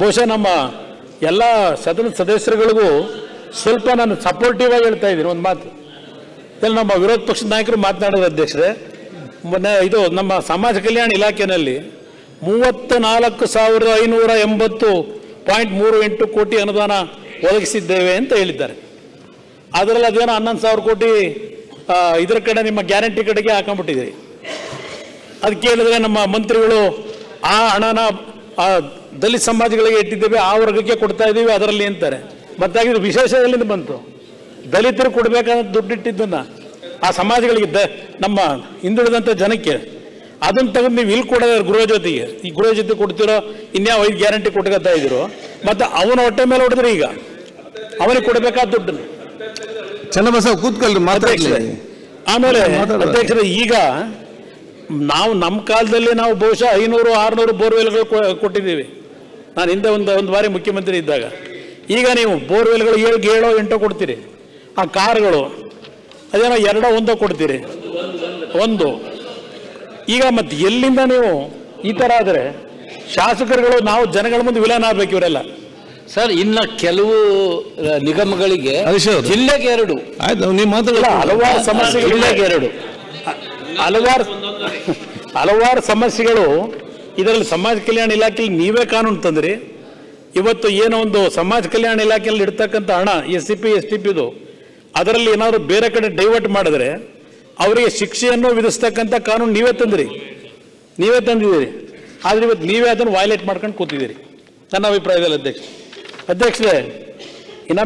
ಬಹುಶಃ ನಮ್ಮ ಎಲ್ಲ ಸದನ ಸದಸ್ಯರುಗಳಿಗೂ ಸ್ವಲ್ಪ ನಾನು ಸಪೋರ್ಟಿವ್ ಆಗಿ ಹೇಳ್ತಾ ಇದ್ದೀನಿ ಒಂದು ಮಾತು. ಇದರಲ್ಲಿ ನಮ್ಮ ವಿರೋಧ ಪಕ್ಷದ ನಾಯಕರು ಮಾತನಾಡೋದು ಅಧ್ಯಕ್ಷರೇ, ಮೊನ್ನೆ ಇದು ನಮ್ಮ ಸಮಾಜ ಕಲ್ಯಾಣ ಇಲಾಖೆಯಲ್ಲಿ 34,580.38 ಕೋಟಿ ಅನುದಾನ ಒದಗಿಸಿದ್ದೇವೆ ಅಂತ ಹೇಳಿದ್ದಾರೆ. ಅದರಲ್ಲಿ ಅದೇನೋ 11,000 ಕೋಟಿ ಇದರ ಕಡೆ ನಿಮ್ಮ ಗ್ಯಾರಂಟಿ ಕಡೆಗೆ ಹಾಕೊಂಡ್ಬಿಟ್ಟಿದ್ದೀರಿ. ಅದು ಕೇಳಿದ್ರೆ ನಮ್ಮ ಮಂತ್ರಿಗಳು ಆ ಹಣನ ದಲಿತ ಸಮಾಜಗಳಿಗೆ ಇಟ್ಟಿದ್ದೇವೆ, ಆ ವರ್ಗಕ್ಕೆ ಕೊಡ್ತಾ ಇದ್ದೀವಿ ಅದರಲ್ಲಿ ಅಂತಾರೆ. ಮತ್ತಾಗಿದ್ದು ವಿಶೇಷ ಎಲ್ಲಿಂದ ಬಂತು? ದಲಿತರು ಕೊಡಬೇಕಾದ ದುಡ್ಡಿಟ್ಟಿದ್ದನ್ನು ಆ ಸಮಾಜಗಳಿಗೆ ನಮ್ಮ ಹಿಂದುಳಿದಂಥ ಜನಕ್ಕೆ ಅದನ್ನು ತೆಗೆದು ನೀವು ಇಲ್ಲಿ ಕೊಡೋದು ಗೃಹ ಜೊತೆಗೆ, ಈ ಗೃಹ ಜೊತೆ ಕೊಡ್ತಿರೋ ಇನ್ಯಾವ 5 ಗ್ಯಾರಂಟಿ ಕೊಟ್ಕೊತಾ ಇದ್ರು. ಮತ್ತು ಅವನ ಹೊಟ್ಟೆ ಮೇಲೆ ಹೊಡೆದ್ರೆ ಈಗ ಅವನಿಗೆ ಕೊಡಬೇಕಾದ ದುಡ್ಡನ್ನು ಚನ್ನಬಸವ ಕೂತ್ಕೊಳ್ಳಿ ಮಾತಾಡ್ಲಿ. ಆಮೇಲೆ ಅಧ್ಯಕ್ಷರೇ, ಈಗ ನಾವು ನಮ್ಮ ಕಾಲದಲ್ಲಿ ನಾವು ಬಹುಶಃ 500-600 ಬೋರ್ವೆಲ್ಗಳು ಕೊಟ್ಟಿದ್ದೀವಿ. ನಾನು ಹಿಂದೆ ಒಂದು ಬಾರಿ ಮುಖ್ಯಮಂತ್ರಿ ಇದ್ದಾಗ. ಈಗ ನೀವು ಬೋರ್ವೆಲ್ಗಳು 7-8 ಕೊಡ್ತೀರಿ. ಆ ಕಾರ್ಗಳು ಅದೇನೋ 2-1 ಕೊಡ್ತೀರಿ. ಒಂದು ಈಗ ಮತ್ತೆ ಎಲ್ಲಿಂದ ನೀವು ಈ ಥರ ಆದರೆ ಶಾಸಕರುಗಳು ನಾವು ಜನಗಳ ಮುಂದೆ ವಿಲನ್ ಆಗ್ಬೇಕು ಇವರೆಲ್ಲ. ಸರ್, ಇನ್ನು ಕೆಲವು ನಿಗಮಗಳಿಗೆ ಜಿಲ್ಲೆಗೆ 2 ಹಲವಾರು ಸಮಸ್ಯೆಗಳು, ಜಿಲ್ಲೆಗೆ 2 ಹಲವಾರು ಸಮಸ್ಯೆಗಳು. ಇದರಲ್ಲಿ ಸಮಾಜ ಕಲ್ಯಾಣ ಇಲಾಖೆಯಲ್ಲಿ ನೀವೇ ಕಾನೂನು ತಂದ್ರಿ. ಇವತ್ತು ಏನೋ ಒಂದು ಸಮಾಜ ಕಲ್ಯಾಣ ಇಲಾಖೆಯಲ್ಲಿ ಇಡ್ತಕ್ಕಂಥ ಹಣ SCP STPದು ಅದರಲ್ಲಿ ಏನಾದರೂ ಬೇರೆ ಕಡೆ ಡೈವರ್ಟ್ ಮಾಡಿದ್ರೆ ಅವರಿಗೆ ಶಿಕ್ಷೆಯನ್ನು ವಿಧಿಸ್ತಕ್ಕಂಥ ಕಾನೂನು ನೀವೇ ತಂದಿದ್ದೀರಿ. ಆದರೆ ಇವತ್ತು ನೀವೇ ಅದನ್ನು ವೈಲೇಟ್ ಮಾಡ್ಕೊಂಡು ಕೂತಿದ್ದೀರಿ ನನ್ನ ಅಭಿಪ್ರಾಯದಲ್ಲಿ. ಅಧ್ಯಕ್ಷರೇ, ಇನ್ನು